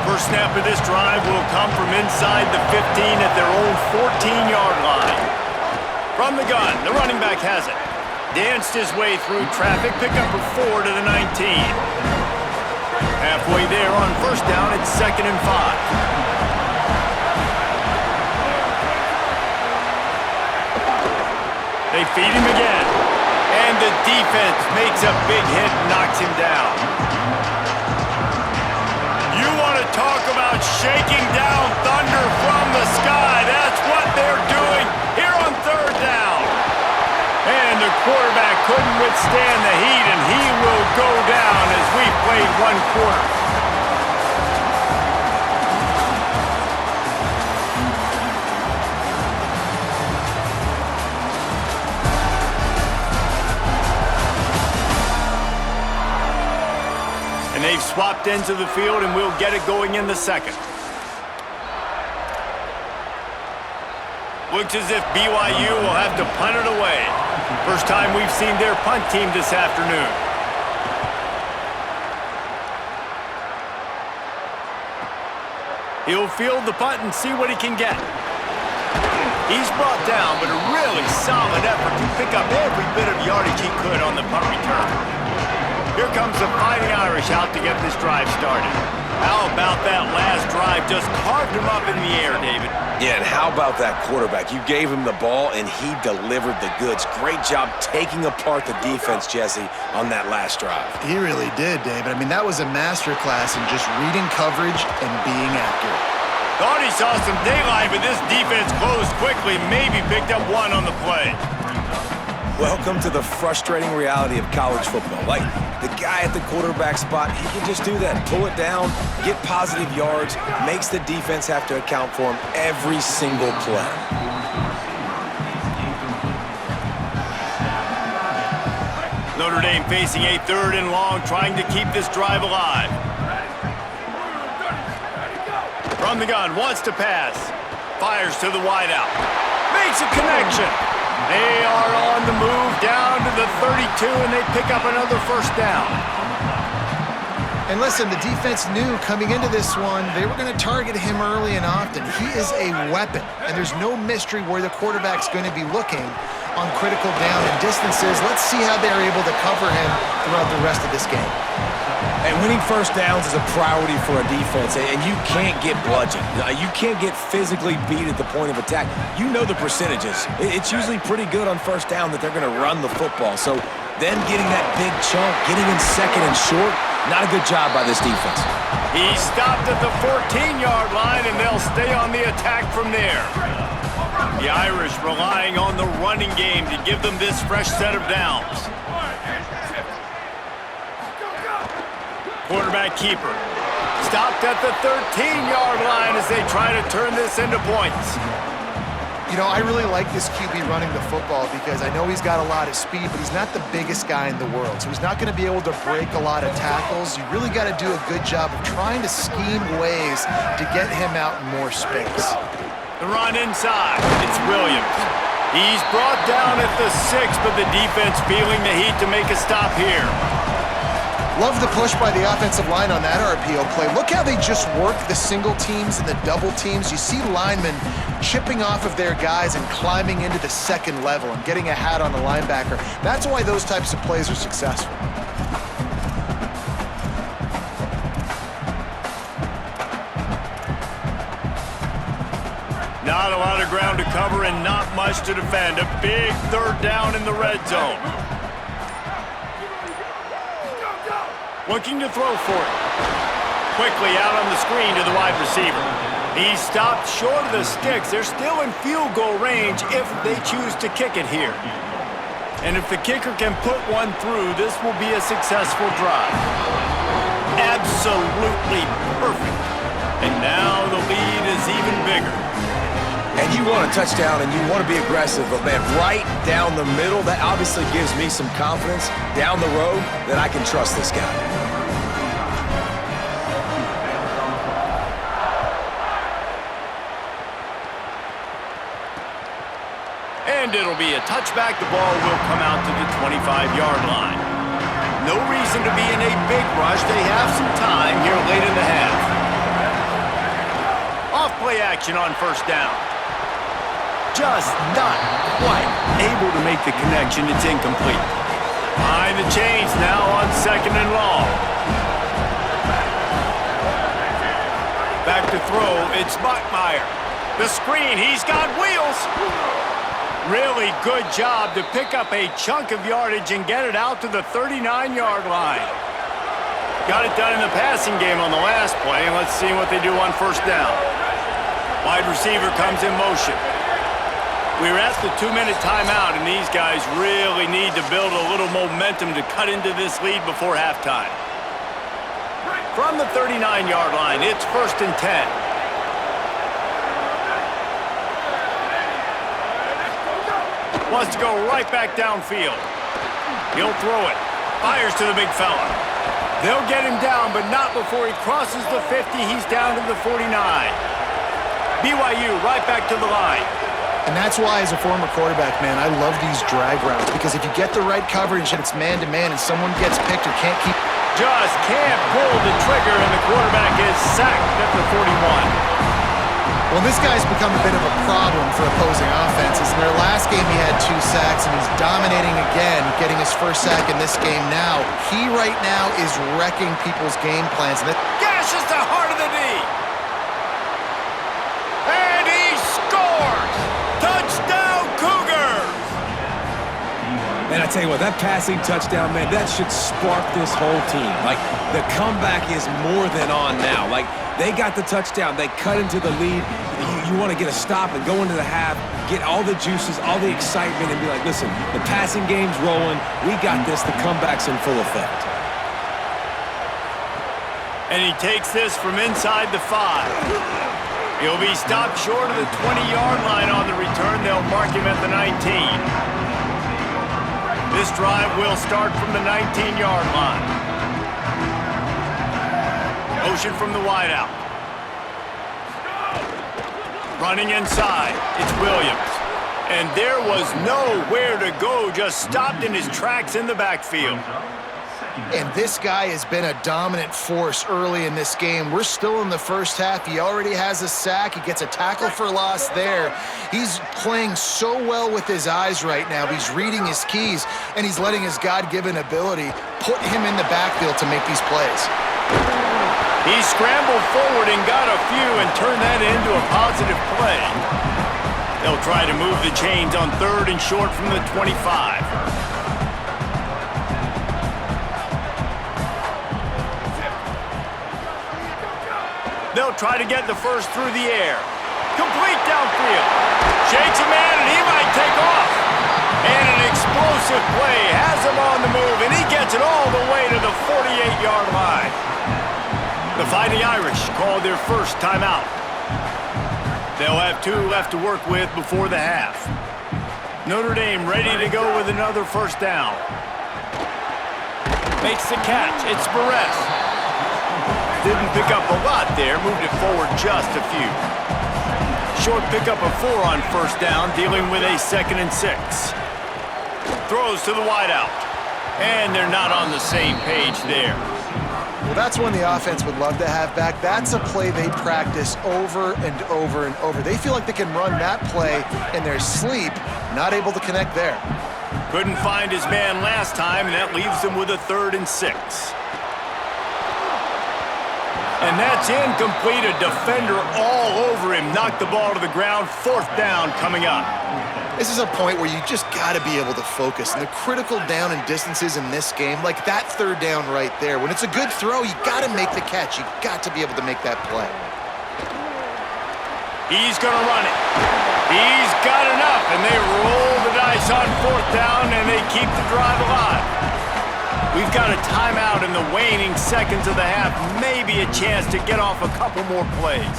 First snap of this drive will come from inside the 15 at their own 14-yard line. From the gun, the running back has it. Danced his way through traffic, pickup of 4 to the 19. Halfway there on first down, it's 2nd and 5. They feed him again. And the defense makes a big hit, knocks him down. You want to talk about shaking down thunder from the sky. That's what they're doing here on third down. And the quarterback couldn't withstand the heat, and he will go down as we've played 1 quarter. And they've swapped ends of the field, and we'll get it going in the second. Looks as if BYU will have to punt it away. First time we've seen their punt team this afternoon. He'll field the punt and see what he can get. He's brought down, but a really solid effort to pick up every bit of yardage he could on the punt return. Here comes the Fighting Irish out to get this drive started. How about that last drive? Just carved him up in the air, David. Yeah, and how about that quarterback? You gave him the ball, and he delivered the goods. Great job taking apart the defense, Jesse, on that last drive. He really did, David. I mean, that was a masterclass in just reading coverage and being accurate. Thought he saw some daylight, but this defense closed quickly, maybe picked up one on the play. Welcome to the frustrating reality of college football. Like, the guy at the quarterback spot, he can just do that. Pull it down, get positive yards, makes the defense have to account for him every single play. Notre Dame facing a 3rd and long, trying to keep this drive alive. From the gun, wants to pass. Fires to the wideout. Makes a connection. They are on the move down to the 32, and they pick up another first down. And listen, the defense knew coming into this one, they were going to target him early and often. He is a weapon, and there's no mystery where the quarterback's going to be looking on critical down and distances. Let's see how they're able to cover him throughout the rest of this game. And winning first downs is a priority for a defense, and you can't get bludgeoned. You can't get physically beat at the point of attack. You know the percentages. It's usually pretty good on first down that they're going to run the football. So them getting that big chunk, getting in second and short, not a good job by this defense. He stopped at the 14-yard line, and they'll stay on the attack from there. The Irish relying on the running game to give them this fresh set of downs. Quarterback keeper. Stopped at the 13-yard line as they try to turn this into points. You know, I really like this QB running the football because I know he's got a lot of speed, but he's not the biggest guy in the world. So he's not going to be able to break a lot of tackles. You really got to do a good job of trying to scheme ways to get him out in more space. The run inside. It's Williams. He's brought down at the 6, but the defense feeling the heat to make a stop here. Love the push by the offensive line on that RPO play. Look how they just work the single teams and the double teams. You see linemen chipping off of their guys and climbing into the second level and getting a hat on the linebacker. That's why those types of plays are successful. Not a lot of ground to cover and not much to defend. A big 3rd down in the red zone. Looking to throw for it. Quickly out on the screen to the wide receiver. He's stopped short of the sticks. They're still in field goal range if they choose to kick it here. And if the kicker can put one through, this will be a successful drive. Absolutely perfect. And now the lead is even bigger. And you want a touchdown and you want to be aggressive, but man, right down the middle, that obviously gives me some confidence down the road that I can trust this guy. And it'll be a touchback. The ball will come out to the 25-yard line. No reason to be in a big rush. They have some time here late in the half. Off play action on first down. Just not quite able to make the connection. It's incomplete. Behind the chains now on 2nd and long. Back to throw. It's Buckmeyer. The screen. He's got wheels. Really good job to pick up a chunk of yardage and get it out to the 39-yard line. Got it done in the passing game on the last play, and let's see what they do on first down. Wide receiver comes in motion. We're at the 2-minute timeout, and these guys really need to build a little momentum to cut into this lead before halftime. From the 39-yard line, it's 1st and 10. Wants to go right back downfield. He'll throw it. Fires to the big fella. They'll get him down, but not before he crosses the 50. He's down to the 49. BYU right back to the line. And that's why, as a former quarterback, man, I love these drag routes, because if you get the right coverage and it's man-to-man and someone gets picked or can't keep... Just can't pull the trigger, and the quarterback is sacked at the 41. Well, this guy's become a bit of a problem for opposing offenses. In their last game, he had 2 sacks, and he's dominating again, getting his first sack in this game now. He right now is wrecking people's game plans. And Gashes the heart of the knee. And he scores! Touchdown, Cougars! And I tell you what, that passing touchdown, man, that should spark this whole team. Like, the comeback is more than on now. Like, they got the touchdown. They cut into the lead. You want to get a stop and go into the half, get all the juices, all the excitement, and be like, listen, the passing game's rolling. We got this. The comeback's in full effect. And he takes this from inside the 5. He'll be stopped short of the 20-yard line on the return. They'll mark him at the 19. This drive will start from the 19-yard line. Motion from the wideout. Running inside, it's Williams. And there was nowhere to go, just stopped in his tracks in the backfield. And this guy has been a dominant force early in this game. We're still in the first half. He already has a sack. He gets a tackle for loss there. He's playing so well with his eyes right now. He's reading his keys, and he's letting his God-given ability put him in the backfield to make these plays. He scrambled forward and got a few and turned that into a positive play. They'll try to move the chains on 3rd and short from the 25. They'll try to get the first through the air. Complete downfield. Shakes a man, and he might take off. And an explosive play has him on the move, and he gets it all the way to the 48-yard line. The Fighting Irish called their first timeout. They'll have 2 left to work with before the half. Notre Dame ready to go with another first down. Makes the catch. It's Barres. Didn't pick up a lot there, moved it forward just a few. Short pickup of 4 on first down, dealing with a 2nd and 6. Throws to the wideout. And they're not on the same page there. Well, that's one the offense would love to have back. That's a play they practice over and over and over. They feel like they can run that play in their sleep, not able to connect there. Couldn't find his man last time, and that leaves him with a 3rd and 6. And that's incomplete. A defender all over him. Knocked the ball to the ground. 4th down coming up. This is a point where you just got to be able to focus. And the critical down and distances in this game, like that 3rd down right there, when it's a good throw, you got to make the catch. You got to be able to make that play. He's going to run it. He's got enough, and they roll the dice on 4th down, and they keep the drive alive. We've got a timeout in the waning seconds of the half. Maybe a chance to get off a couple more plays.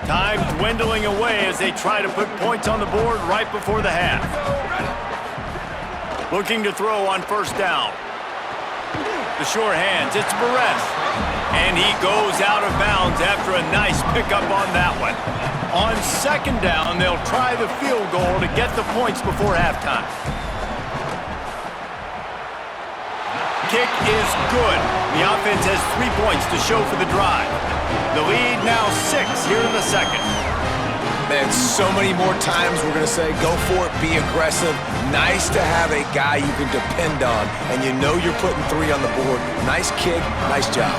Time dwindling away as they try to put points on the board right before the half. Looking to throw on first down. The sure hands, it's Barres. And he goes out of bounds after a nice pickup on that one. On 2nd down, they'll try the field goal to get the points before halftime. Kick is good. The offense has 3 points to show for the drive. The lead now 6 here in the 2nd. Man, so many more times we're going to say, go for it, be aggressive. Nice to have a guy you can depend on, and you know you're putting 3 on the board. Nice kick, nice job.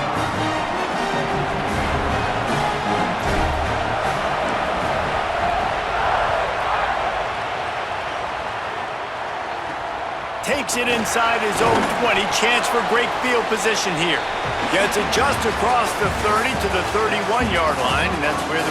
Takes it inside his own 20. Chance for great field position here. Gets it just across the 30 to the 31-yard line, and that's where the